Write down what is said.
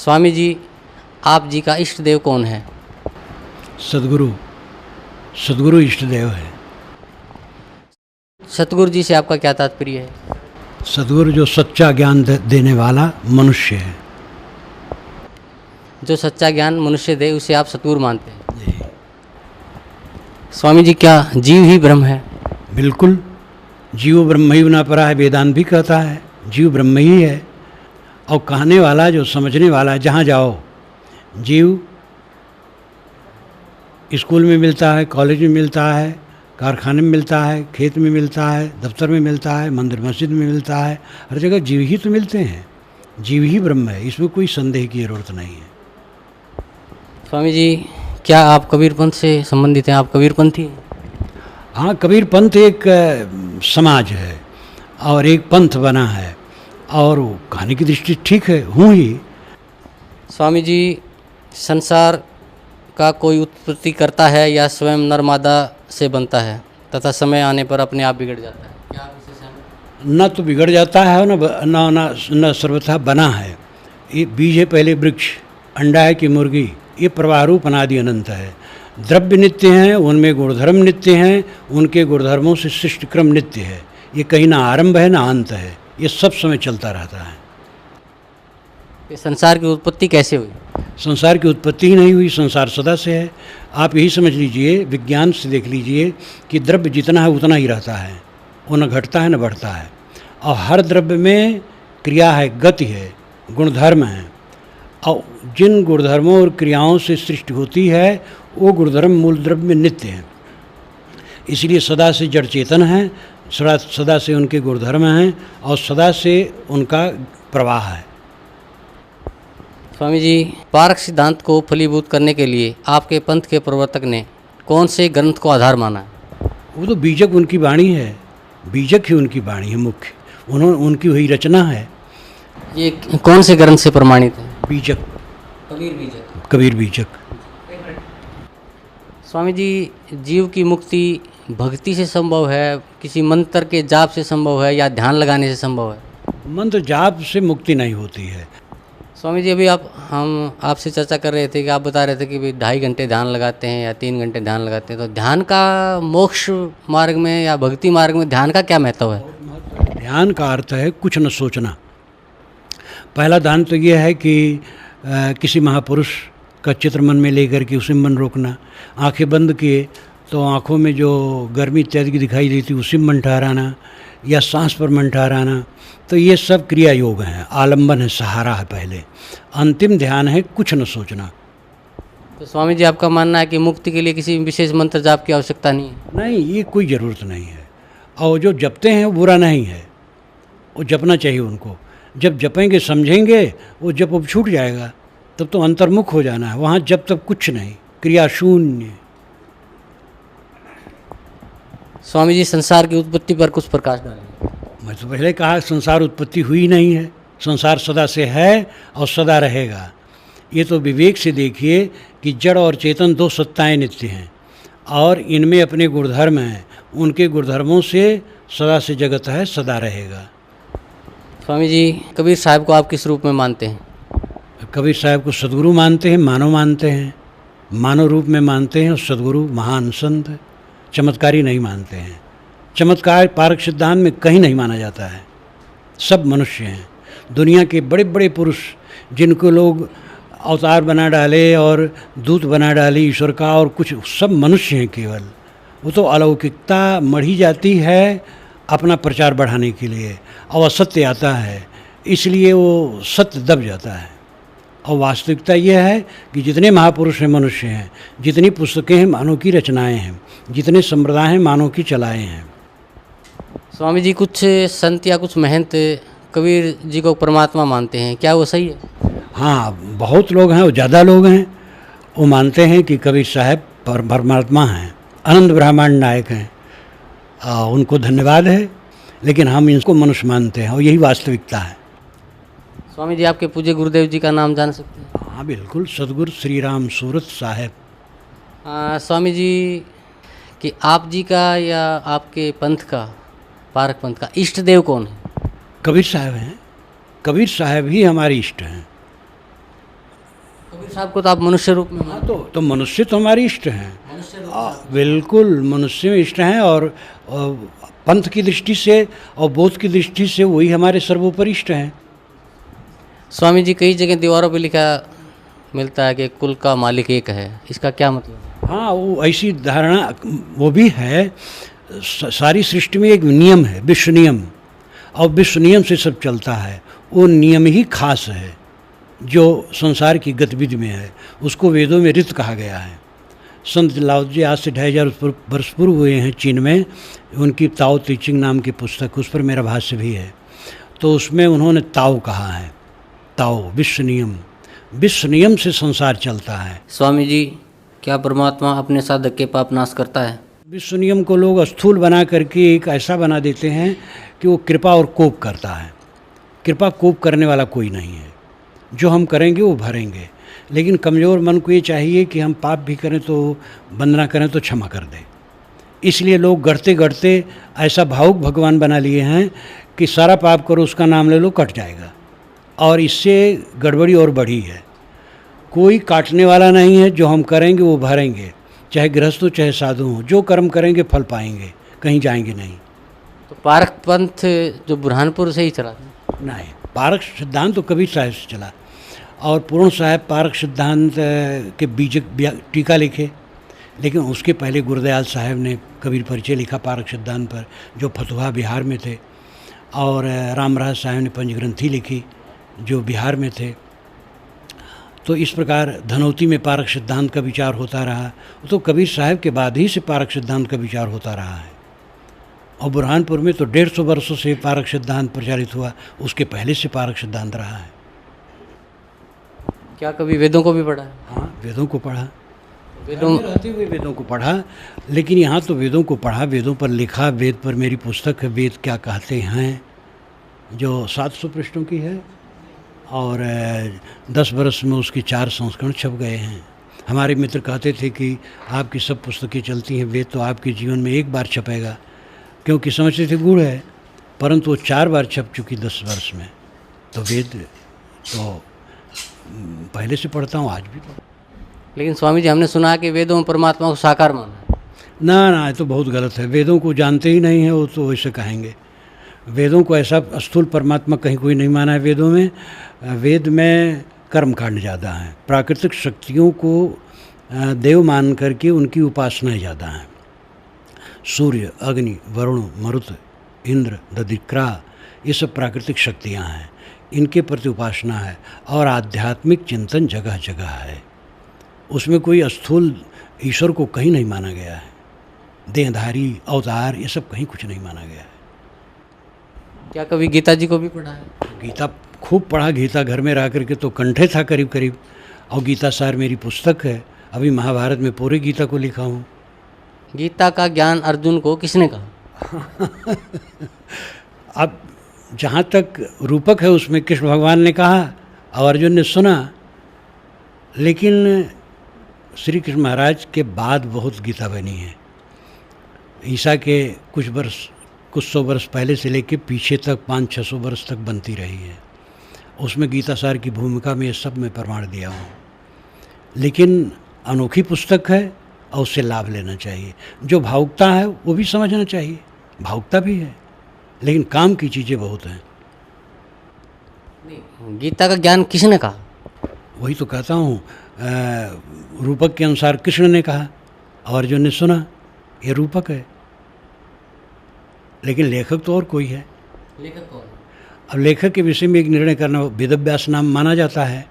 स्वामी जी, आप जी का इष्ट देव कौन है? सदगुरु। सदगुरु इष्ट देव है। सतगुरु जी से आपका क्या तात्पर्य है? सदगुरु जो सच्चा ज्ञान देने वाला मनुष्य है। जो सच्चा ज्ञान मनुष्य दे उसे आप सतगुरु मानते हैं। जी स्वामी जी, क्या जीव ही ब्रह्म है? बिल्कुल। जीव ब्रह्म ही न परा है, वेदांत भी कहता है जीव ब्रह्म ही है। और कहने वाला जो समझने वाला है, जहाँ जाओ जीव स्कूल में मिलता है, कॉलेज में मिलता है, कारखाने में मिलता है, खेत में मिलता है, दफ्तर में मिलता है, मंदिर मस्जिद में मिलता है, हर जगह जीव ही तो मिलते हैं। जीव ही ब्रह्म है, इसमें कोई संदेह की ज़रूरत नहीं है। स्वामी जी, क्या आप कबीरपंथ से संबंधित हैं? आप कबीरपंथी हैं? हाँ, कबीरपंथ एक समाज है और एक पंथ बना है, और वो कहने की दृष्टि ठीक है, हूँ ही। स्वामी जी, संसार का कोई उत्पत्ति करता है या स्वयं नर मादा से बनता है तथा समय आने पर अपने आप बिगड़ जाता है? क्या आप इससे सहमत? न तो बिगड़ जाता है, न सर्वथा बना है। ये बीज है पहले वृक्ष, अंडा है कि मुर्गी, ये प्रवाह रूप अनादि अनंत है। द्रव्य नित्य हैं, उनमें गुणधर्म नित्य हैं, उनके गुणधर्मों से सृष्टि क्रम नित्य है। ये कहीं ना आरंभ है ना अंत है, ये सब समय चलता रहता है। ये संसार की उत्पत्ति कैसे हुई? संसार की उत्पत्ति ही नहीं हुई, संसार सदा से है। आप यही समझ लीजिए, विज्ञान से देख लीजिए कि द्रव्य जितना है उतना ही रहता है, वो न घटता है न बढ़ता है। और हर द्रव्य में क्रिया है, गति है, गुणधर्म है, और जिन गुणधर्मों और क्रियाओं से सृष्टि होती है वो गुणधर्म मूल द्रव्य में नित्य हैं। इसलिए सदा से जड़ चेतन है, सदा से उनके गुणधर्म हैं और सदा से उनका प्रवाह है। स्वामी जी, पारक सिद्धांत को फलीभूत करने के लिए आपके पंथ के प्रवर्तक ने कौन से ग्रंथ को आधार माना है? वो तो बीजक उनकी वाणी है, बीजक ही उनकी वाणी है मुख्य, उनकी वही रचना है। ये कौन से ग्रंथ से प्रमाणित है? बीजक, कबीर बीजक। कबीर बीजक। स्वामी जी, जीव की मुक्ति भक्ति से संभव है, किसी मंत्र के जाप से संभव है या ध्यान लगाने से संभव है? मंत्र जाप से मुक्ति नहीं होती है। स्वामी जी, अभी हम आपसे चर्चा कर रहे थे कि आप बता रहे थे कि भाई 2.5 घंटे ध्यान लगाते हैं या 3 घंटे ध्यान लगाते हैं, तो ध्यान का मोक्ष मार्ग में या भक्ति मार्ग में ध्यान का क्या महत्व है? ध्यान का अर्थ है कुछ न सोचना। पहला ध्यान तो यह है कि किसी महापुरुष का चित्र मन में लेकर के उसी में मन रोकना, आंखें बंद किए तो आंखों में जो गर्मी इत्यादि की दिखाई देती उसी में मन ठहराना, या सांस पर मन ठहराना। तो ये सब क्रिया योग हैं, आलंबन है, सहारा है पहले। अंतिम ध्यान है कुछ न सोचना। तो स्वामी जी, आपका मानना है कि मुक्ति के लिए किसी विशेष मंत्र जाप की आवश्यकता नहीं है? नहीं, ये कोई ज़रूरत नहीं है। और जो जपते हैं वो बुरा नहीं है, वो जपना चाहिए उनको। जब जपेंगे समझेंगे वो जप अब छूट जाएगा, तब तो अंतर्मुख हो जाना है। वहाँ जब तक कुछ नहीं, क्रिया शून्य। स्वामी जी, संसार की उत्पत्ति पर कुछ प्रकाश डालें। मैं तो पहले कहा संसार उत्पत्ति हुई नहीं है, संसार सदा से है और सदा रहेगा। ये तो विवेक से देखिए कि जड़ और चेतन दो सत्ताएं नित्य हैं और इनमें अपने गुणधर्म हैं, उनके गुणधर्मों से सदा से जगत है, सदा रहेगा। स्वामी जी, कबीर साहब को आप किस रूप में मानते हैं? कबीर साहब को सदगुरु मानते हैं, मानव मानते हैं, मानव रूप में मानते हैं। और सदगुरु महान संत, चमत्कारी नहीं मानते हैं। चमत्कार पारक सिद्धांत में कहीं नहीं माना जाता है। सब मनुष्य हैं। दुनिया के बड़े बड़े पुरुष जिनको लोग अवतार बना डाले और दूत बना डाले ईश्वर का, और कुछ सब मनुष्य हैं केवल। वो तो अलौकिकता मढ़ी जाती है अपना प्रचार बढ़ाने के लिए, और असत्य आता है इसलिए वो सत्य दब जाता है। और वास्तविकता यह है कि जितने महापुरुष हैं मनुष्य हैं, जितनी पुस्तकें हैं मानव की रचनाएं हैं, जितने संप्रदाय हैं मानव की चलाएं हैं। स्वामी जी, कुछ संत या कुछ महंत कबीर जी को परमात्मा मानते हैं, क्या वो सही है? हाँ, बहुत लोग हैं, वो ज़्यादा लोग हैं, वो मानते हैं कि कबीर साहब परमात्मा हैं, आनंद ब्रह्मांड नायक हैं। उनको धन्यवाद है, लेकिन हम इनको मनुष्य मानते हैं और यही वास्तविकता है। स्वामी जी, आपके पूज्य गुरुदेव जी का नाम जान सकते हैं? हाँ बिल्कुल, सदगुरु श्री राम सूरत साहब। स्वामी जी, कि आप जी का या आपके पंथ का, पारक पंथ का इष्ट देव कौन है? कबीर साहब हैं। कबीर साहब ही हमारे इष्ट हैं। साहब को तो आप मनुष्य रूप में हाँ, तो मनुष्य तो हमारे इष्ट हैं। बिल्कुल मनुष्य में इष्ट हैं, और पंथ की दृष्टि से और बोध की दृष्टि से वही हमारे सर्वोपरि इष्ट हैं। स्वामी जी कई जगह दीवारों पे लिखा मिलता है कि कुल का मालिक एक है, इसका क्या मतलब है? हाँ, वो ऐसी धारणा वो भी है। सारी सृष्टि में एक नियम है, विश्व नियम, और विश्व नियम से सब चलता है। वो नियम ही खास है जो संसार की गतिविधि में है, उसको वेदों में ऋत कहा गया है। संत लाओ जी आज से 2500 वर्ष पूर्व हुए हैं चीन में, उनकी ताओ ते चिंग नाम की पुस्तक, उस पर मेरा भाष्य भी है। तो उसमें उन्होंने ताओ कहा है, ताओ विश्व नियम, विश्व नियम से संसार चलता है। स्वामी जी क्या परमात्मा अपने साधक के पाप नाश करता है? विश्व नियम को लोग स्थूल बना करके एक ऐसा बना देते हैं कि वो कृपा और कोप करता है। कृपा कोप करने वाला कोई नहीं है, जो हम करेंगे वो भरेंगे। लेकिन कमज़ोर मन को ये चाहिए कि हम पाप भी करें तो वंदना करें तो क्षमा कर दें। इसलिए लोग गढ़ते गढ़ते ऐसा भावुक भगवान बना लिए हैं कि सारा पाप करो, उसका नाम ले लो, कट जाएगा। और इससे गड़बड़ी और बढ़ी है। कोई काटने वाला नहीं है, जो हम करेंगे वो भरेंगे, चाहे गृहस्थ हो चाहे साधु हो। जो कर्म करेंगे फल पाएंगे, कहीं जाएंगे नहीं। तो पारक पंथ जो बुरहानपुर से ही चला था? नहीं, पारक सिद्धांत तो कबीर साहब से चला, और पूर्ण साहब पारक सिद्धांत के बीज टीका लिखे। लेकिन उसके पहले गुरुदयाल साहब ने कबीर परिचय लिखा पारक सिद्धांत पर, जो फतुहा बिहार में थे। और रामराज साहब ने पंचग्रंथी लिखी, जो बिहार में थे। तो इस प्रकार धनौती में पारक सिद्धांत का विचार होता रहा। तो कबीर साहब के बाद ही से पारक सिद्धांत का विचार होता रहा है। और बुरहानपुर में तो 150 वर्षों से पारक सिद्धांत प्रचारित हुआ, उसके पहले से पारक सिद्धांत रहा है। क्या कभी वेदों को भी पढ़ा है? हाँ, वेदों को पढ़ा, वेदों रहते हुए वेदों को पढ़ा। लेकिन यहाँ तो वेदों को पढ़ा, वेदों पर लिखा। वेद पर मेरी पुस्तक है, वेद क्या कहते हैं, जो 700 पृष्ठों की है, और 10 बरस में उसके 4 संस्करण छप गए हैं। हमारे मित्र कहते थे कि आपकी सब पुस्तकें चलती हैं, वेद तो आपके जीवन में एक बार छपेगा, क्योंकि समझते थे गुड़ है। परंतु वो 4 बार छप चुकी 10 वर्ष में। तो वेद तो पहले से पढ़ता हूँ, आज भी पढ़ता। लेकिन स्वामी जी हमने सुना कि वेदों में परमात्मा को साकार माना है। ना, ये तो बहुत गलत है। वेदों को जानते ही नहीं है वो, तो वैसे कहेंगे। वेदों को ऐसा स्थूल परमात्मा कहीं कोई नहीं माना है वेदों में। वेद में कर्म कांड ज़्यादा है, प्राकृतिक शक्तियों को देव मान करके उनकी उपासना ज़्यादा है। सूर्य, अग्नि, वरुण, मरुत, इंद्र, दधिक्रा, ये सब प्राकृतिक शक्तियाँ हैं, इनके प्रति उपासना है। और आध्यात्मिक चिंतन जगह जगह है। उसमें कोई स्थूल ईश्वर को कहीं नहीं माना गया है। देहधारी, अवतार, ये सब कहीं कुछ नहीं माना गया है। क्या कभी गीता जी को भी पढ़ा है? गीता खूब पढ़ा, गीता घर में रह करके तो कंठे था करीब करीब। और गीता सार मेरी पुस्तक है, अभी महाभारत में पूरे गीता को लिखा हूँ। गीता का ज्ञान अर्जुन को किसने कहा? अब जहाँ तक रूपक है उसमें कृष्ण भगवान ने कहा और अर्जुन ने सुना। लेकिन श्री कृष्ण महाराज के बाद बहुत गीता बनी है। ईसा के कुछ सौ वर्ष पहले से लेके पीछे तक 500-600 वर्ष तक बनती रही है। उसमें गीता सार की भूमिका में सब में प्रमाण दिया हूँ। लेकिन अनोखी पुस्तक है और उससे लाभ लेना चाहिए। जो भावुकता है वो भी समझना चाहिए, भावुकता भी है, लेकिन काम की चीज़ें बहुत हैं। गीता का ज्ञान किसने कहा? वही तो कहता हूँ, रूपक के अनुसार कृष्ण ने कहा और अर्जुन ने सुना। ये रूपक है, लेकिन लेखक तो और कोई है। लेखक कौन? अब लेखक के विषय में एक निर्णय करना, वेदव्यास नाम माना जाता है,